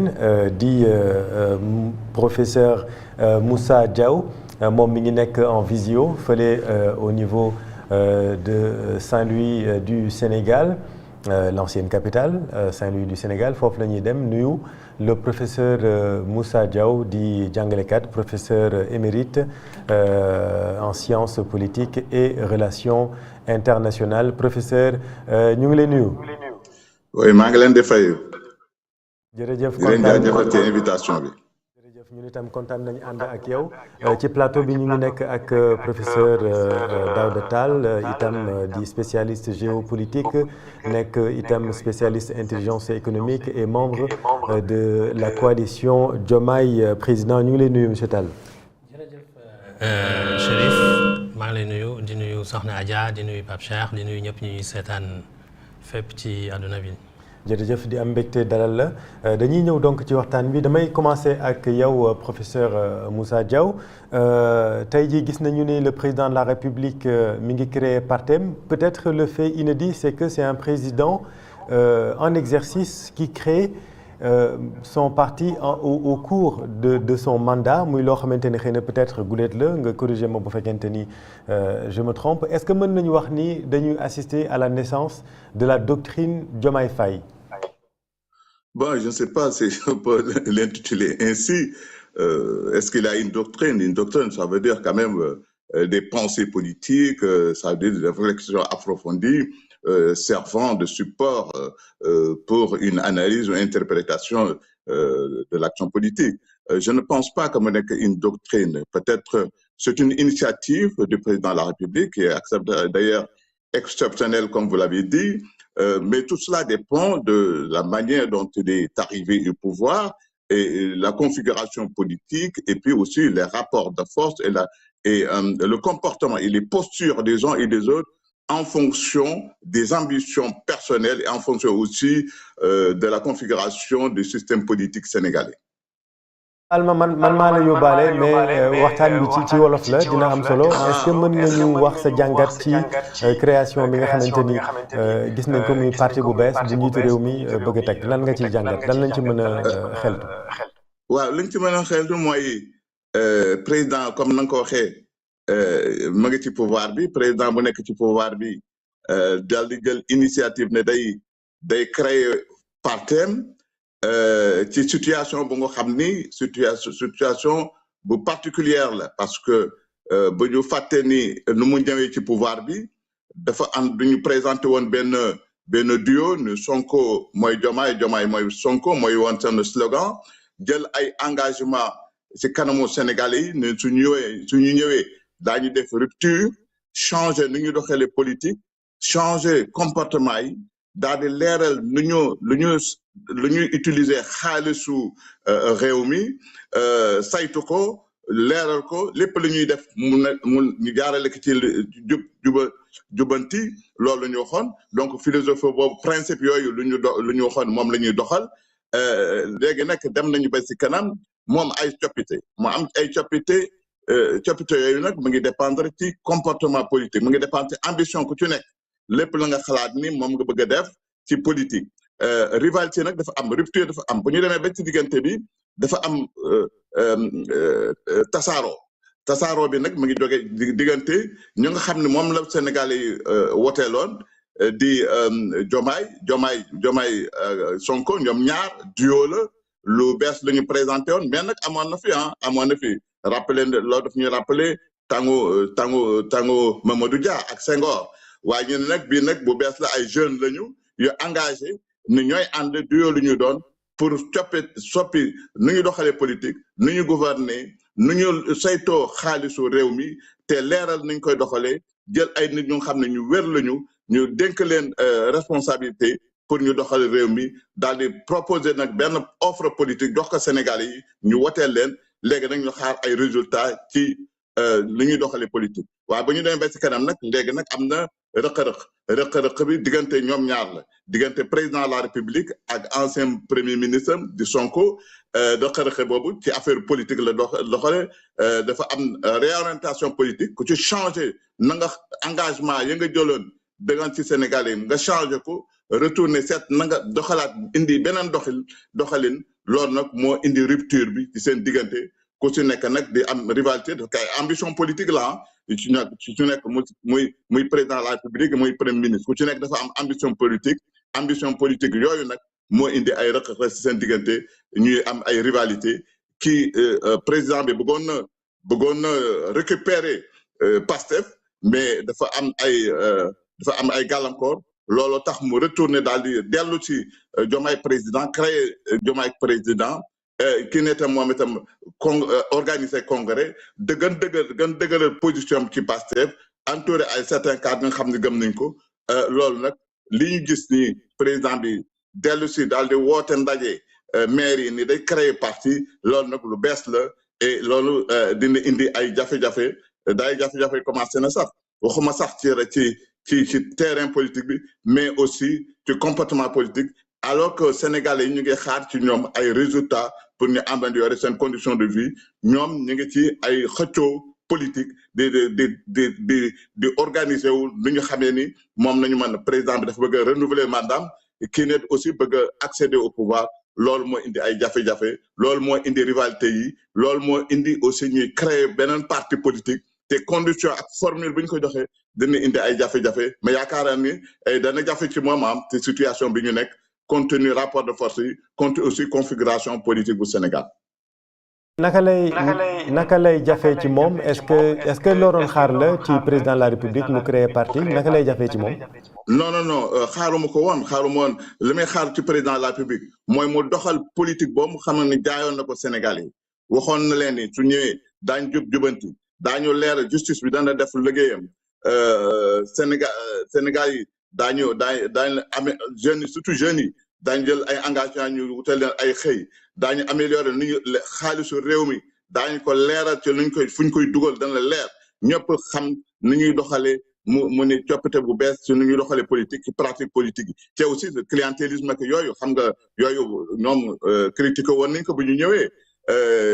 leen di professeur Moussa Diaw moom mi ngi nekk en visio fële au niveau de Saint-Louis du Sénégal l'ancienne capitale Saint-Louis du Sénégal foofu la ñuy dem nuyu le professeur Moussa Diaw di jàngalekat professeur émérite en sciences politiques et relations internationales professeur ñu ngi lay nuyu. oui maa ngi leen di fay. jërëjëf di leen jaajëfal ci invitation bi. jërëjëf ñun itam kontaan nañu ànd ak yow ci plateau bi ñu ngi nekk ak professeur Daouda Tall itam di spécialiste géopolitique nekk itam spécialiste intelligence économique et membre de la coalition Diomaye président ñu ngi lay nuyu monsieur Tall. jërëjëf Chérif maa ngi lay nuyu di nuyu Soxna Adja di nuyu Pape Cheikh di nuyu ñëpp ñuy seetaan fépp ci àdduna bi. jërëjëf di am mbégte dalal la dañuy ñëw donc ci waxtaan bi damay commencer ak yow professeur Moussa Diaw tey jii gis nañu ni le président de la République mi ngi créé partem peut-être le fait inédit c'est que c'est un président en exercice qui crée son parti au cours de son mandat muy loo xamante ne xëy na peut-être guléet la nga corriger ma bu fekkente ni je me trompe est-ce que mën nañu wax ni dañuy assister à la naissance de la doctrine Diomaye Faye. Bon, je ne sais pas si on peut l'intituler ainsi. Est-ce qu'il a une doctrine? Une doctrine, ça veut dire quand même des pensées politiques, ça veut dire des réflexions approfondies, servant de support pour une analyse ou interprétation de l'action politique. Je ne pense pas qu'on ait une doctrine. Peut-être c'est une initiative du président de la République qui est d'ailleurs exceptionnelle, comme vous l'avez dit. Mais tout cela dépend de la manière dont il est arrivé au pouvoir et la configuration politique et puis aussi les rapports de force et le comportement et les postures des uns et des autres en fonction des ambitions personnelles et en fonction aussi de la configuration du système politique sénégalais. man maa la yóbbaale mais waxtaan bi ci wolof la dina am solo est-ce que mën nga ñu wax sa jàngat ci création bi nga xamante ni gis nañ ko muy parti bu bees bu njiitu réew mi bëgg a teg lan nga ciy jàngat lan lañ ci mën a xeltu. waaw liñ ci mën a xeltu mooy président comme na nga ko waxee ma ngi ci pouvoir bi président bu nekk ci pouvoir bi daal di jël initiative ne day créer partem ci situation bu nga xam ni situation bu particulière la parce que bu ñu fàtte ni nu mu ñëwee ci pouvoir bi dafa am du ñu présenté woon benn duo ni Sonko mooy Diomaye Diomaye mooy Sonko mooy woon seen slogan jël ay engagement ci kanamu Sénégalais yi ne suñu ñëwee daañu def rupture changer nu ñu doxalee politique changer comportement yi daal di leeral lu ñuy utiliser xaalisu réew mi saytu ko leeral ko lépp lu ñuy def mu ñu jaarale ko ci jubanti loolu ñu waxoon donc philosophie boobu principe yooyu lu ñu waxoon moom la ñuy doxal léegi nag dem nañu ba ci kanam moom ay coppite mu am ay coppite yooyu nag mu ngi dépendre ci comportement politique mu ngi dépendre ci ambition ku ci nekk lépp la nga xalaat ni moom nga bëgg a def ci politique rivalité nag dafa am rupture dafa am bu ñu demee ba ci diggante bi dafa am tasaaroo bi nag mu ngi jóge diggante ñu nga xam ne moom la Sénégalais yi woteeloon di Diomaye Sonko ñoom ñaar duo la lu bees la ñu présenté woon mais nag amoon na fi rappelé loolu daf ñuy rappelé tangu Mamadou Dia ak Senghor waaye ñu ne nag bii nag bu bees la ay jeunes lañu yu engagé ni ñooy ànd duo lu ñu doon pour soppi nu ñu doxalee politique nu ñu gouverner nu ñu saytoo xaalisu réew mi te leeral nuñ koy doxalee jël ay nit ñu xam ne ñu wér lañu ñu dénk leen responsabilité pour ñu doxal réew mi daal di proposer nag benn offre politique jox ko Sénégalais yi ñu woteel leen léegi nag ñu xaar ay résultats ci li ñuy doxalee politique waaye ba ñu demee ba ci kanam nag léegi nag am na rëq-rëq bi diggante ñoom ñaar la diggante président de la République ak ancien premier ministre di Sonko rëq-rëq boobu ci affaire politique la doxale dafa am réorientation politique ku ci changé na nga engagement ya nga jëloon dëggan ci Sénégalais nga changé ko retourner seet na nga doxalaat indi beneen doxalin loolu nag moo indi rupture bi ci seen diggante ku ci nekk nag di am rivalité de ambition politique la ci nekk muy président de la République muy premier ministre ku ci nekk dafa am ambition politique yooyu nag moo indi ay rëq-rëq ci seen diggante ñuy am ay rivalité kii président bi bëggoon na récupérer Pastef mais dafa am ay gàllankoor loolu tax mu retourner daal di dellu ci Diomaye président créer Diomaye président ki ne itam moom itam organiser congrès gën dëgëral position ci Pastef entouré ay certains cadres nga xam ne gëm nañ ko loolu nag li ñu gis ni président bi dellu si daal di woote ndaje maire yi ni day créer parti loolu nag lu bees la et loolu dina indi ay jafe-jafe commencé na sax waxuma sax ci terrain politique bi mais aussi ci comportement politique alors que Sénégalais yi ñu ngi xaar ci ñoom ay résultats pour ñu améliorer seen condition de vie ñoom ñu ngi ci ay xëccoo politique di organiser wu lu ñu xamee ni moom nañu mën président bi dafa bëgg a renouveler mandat kii ne aussi bëgg a accéder au pouvoir loolu moo indi ay jafe-jafe loolu moo indi rivalité yi loolu moo indi aussi ñuy créer beneen parti politique te condition ak formule bu ñu ko joxee dina indi ay jafe-jafe mais yaakaar ni dana jafe ci moom am te situation bi ñu nekk compte tenu rapport de force yi compte aussi configuration politique bu Sénégal. naka lay jafe ci moom est-ce que loo doon xaar la ci président de la République mu créer parti naka lay jafe ci moom. non xaaruma woon li may xaar ci président de la République mooy mu doxal politique boobu mu xam ne jaayoon na ko Sénégal yi waxoon na leen ni su ñëwee daañu jubanti daañu leer justice bi dana def liggéeyam Sénégal yi daañu amee jeunes surtout jeunes yi daañu jël ay engagement ñu wutal leen ay xëy daañu améliorer nu ñu xaalisu réew mi daañu ko leeral ci nuñ koy fuñ koy dugal dana leer ñëpp xam nu ñuy doxalee mu ni coppite bu bees ci nu ñuy doxalee politique ci pratique politique yi te aussi le clientélisme ak yooyu xam nga yooyu ñoom critiqué woon nañ ko bu ñu ñëwee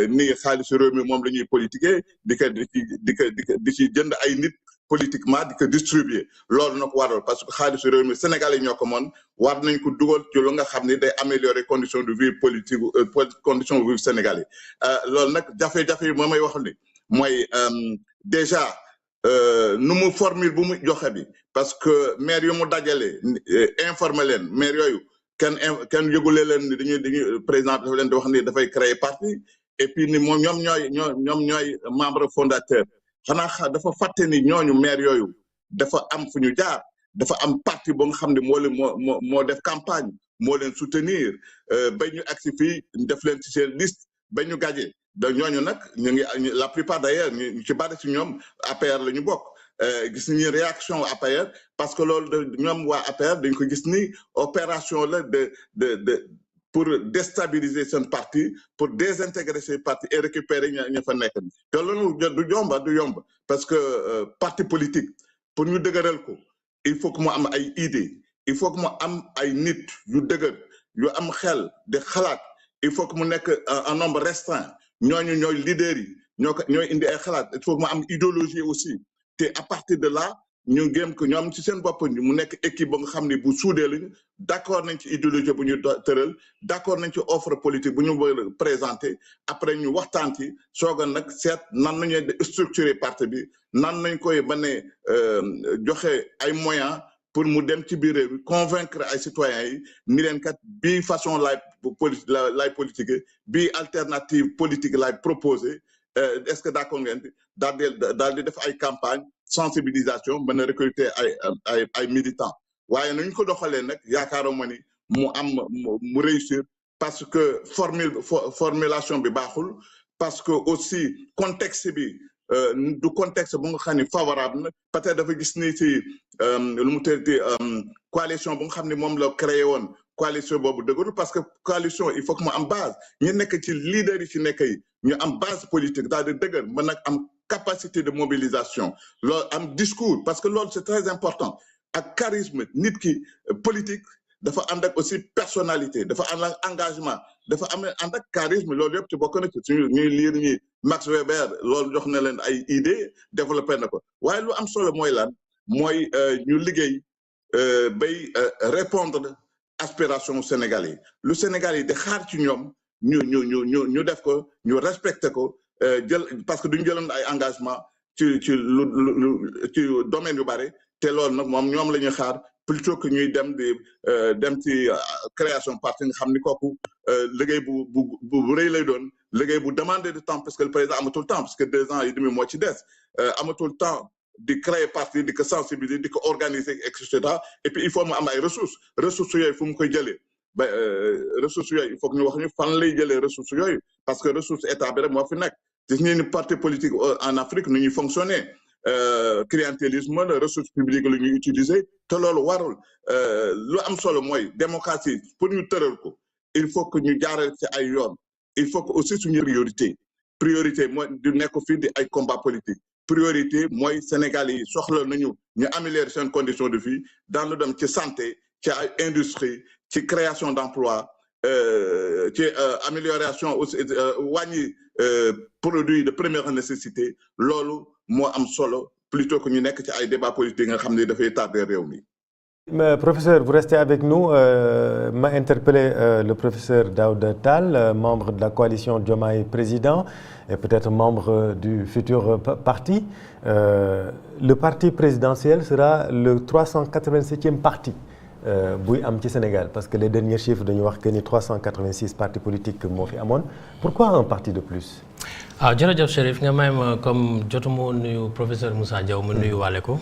ni xaalisu réew mi moom la ñuy politiquer di ci jënd ay nit politiquement di ko distribuer loolu nag waral parce que xaalisu réew mi Sénégal yi ñoo ko moon war nañ ko dugal ci lu nga xam ni day améliorer condition de vie politique condition de vie Sénégal yi loolu nag jafe-jafe yi moom may wax ni mooy déjà nu mu formule bu mu joxe bi parce que maire yu mu dajale informer leen maire yooyu kenn yëgulee leen ni dañuy président dafa leen di wax ni dafay créer parti et puis ni moom ñoom ñooy membre fondateur xanaa dafa fàtte ni ñooñu maire yooyu dafa am fu ñu jaar dafa am parti ba nga xam ne moo def campagne moo leen soutenir ba ñu agsi fii def leen ci seen liste ba ñu gagné donc ñooñu nag ñu ngi la plupart d'ailleurs ñu ci bari ci ñoom APR la ñu bokk gis nañu réaction APR parce que loolu ñoom waa APR dañ ko gis ni opération la pour déstabiliser seen parti pour désintégrer ces partis et récupérer ña fa nekk te loolu du yomb parce que parti politique pour ñu dëgëral ko il faut que mu am ay idées il faut que mu am ay nit yu dëgër yu am xel de xalaat il faut que mu nekk un nombre restreint ñooñu ñooy leaders yi ñooy indi ay xalaat il faut que mu am idéologie aussi te à partir de là ñu gëm ko ñoom ci seen bopp mu nekk équipe ba nga xam ne bu suudee lañu d'accord nañ ci idéologie bu ñu tëral d'accord nañ ci offre politique bu ñu présenté après ñu waxtaan ci soog a nag seet nan nañu structurer parti bi nan nañ koy ba ne joxe ay moyens pour mu dem ci biir réew mi convaincre ay citoyens yi ni leen kat bii façon lay politique bii alternative politique lay proposé est-ce que d'accord ngeen daal di def ay campagne sensibilisation mën a recruter ay militants waaye nañu ko doxalee nag yaakaaruma ni mu réussir parce que formulation bi baaxul parce que aussi contexte bi du contexte bu nga xam ne favorable na peut-être dafa gis ni ci lu mu tëddee coalition bu nga xam ne moom la créé woon coalition boobu dëgërul parce que coalition il faut que mu am base ñu nekk ci leader yi ci nekk yi ñu am base politique daal di dëgër mën nag am capacité de mobilisation loolu am discours parce que loolu c'est très important ak charisme nit ki politique dafa ànd ak aussi personnalité dafa ànd ak engagement dafa ànd ak charisme loolu yëpp ci bokk na ci suñu ñuy lire ñi Max Weber loolu jox na leen ay idées développé na ko waaye lu am solo mooy lan mooy ñu liggéey bay répondre aspiration Sénégalais yi lu Sénégal yi di xaar ci ñoom ñu def ko ñu respecté ko jël parce que duñu jëloon ay engagement ci domaine yu bari te loolu nag moom ñoom la ñuy xaar plutôt que ñuy dem ci création parti nga xam ni kooku liggéey bu rëy lay doon liggéey bu demander de temps parce que le président amatul temps parce que 2 ans et demi moo ci des amatul temps di créer parti di ko sensibiliser di ko organiser et cetera et puis il faut mu am ay ressources yooyu fu mu koy jëlee ba ressources yooyu il faut que ñu wax ñu fan lay jëlee ressources yooyu parce que ressources état bi rek moo fi nekk gis ngeen ni parti politique en Afrique nu ñuy fonctionner clientélisme la ressources publiques la ñuy utiliser te loolu warul lu am solo mooy démocratie pour ñu tëral ko il faut que ñu jaarale ci ay yoon il faut que aussi suñu priorité mooy du nekk fii di ay combat politique priorité mooy Sénégal yi soxla nañu ñu améliorer seen condition de vie dans lu dem ci santé ci ay industrie ci création d'emploi ci amélioration aussi wàññi produits de première nécessité loolu moo am solo plutôt que ñu nekk ci ay débat politique nga xam ne dafay tarder réew mi. Professeur, vous restez avec nous. M'a interpellé le professeur Daouda Tall, membre de la coalition Diomaye Président et peut-être membre du futur parti. Le parti présidentiel sera le 387e parti buy am ci Sénégal parce que les derniers chiffres dañu wax que ni 386 partis politiques moo fi amoon. Pourquoi un parti de plus? jërëjëf Chérif nga may ma comme jotuma nuyu professeur Moussa Diaw ma nuyu waale ko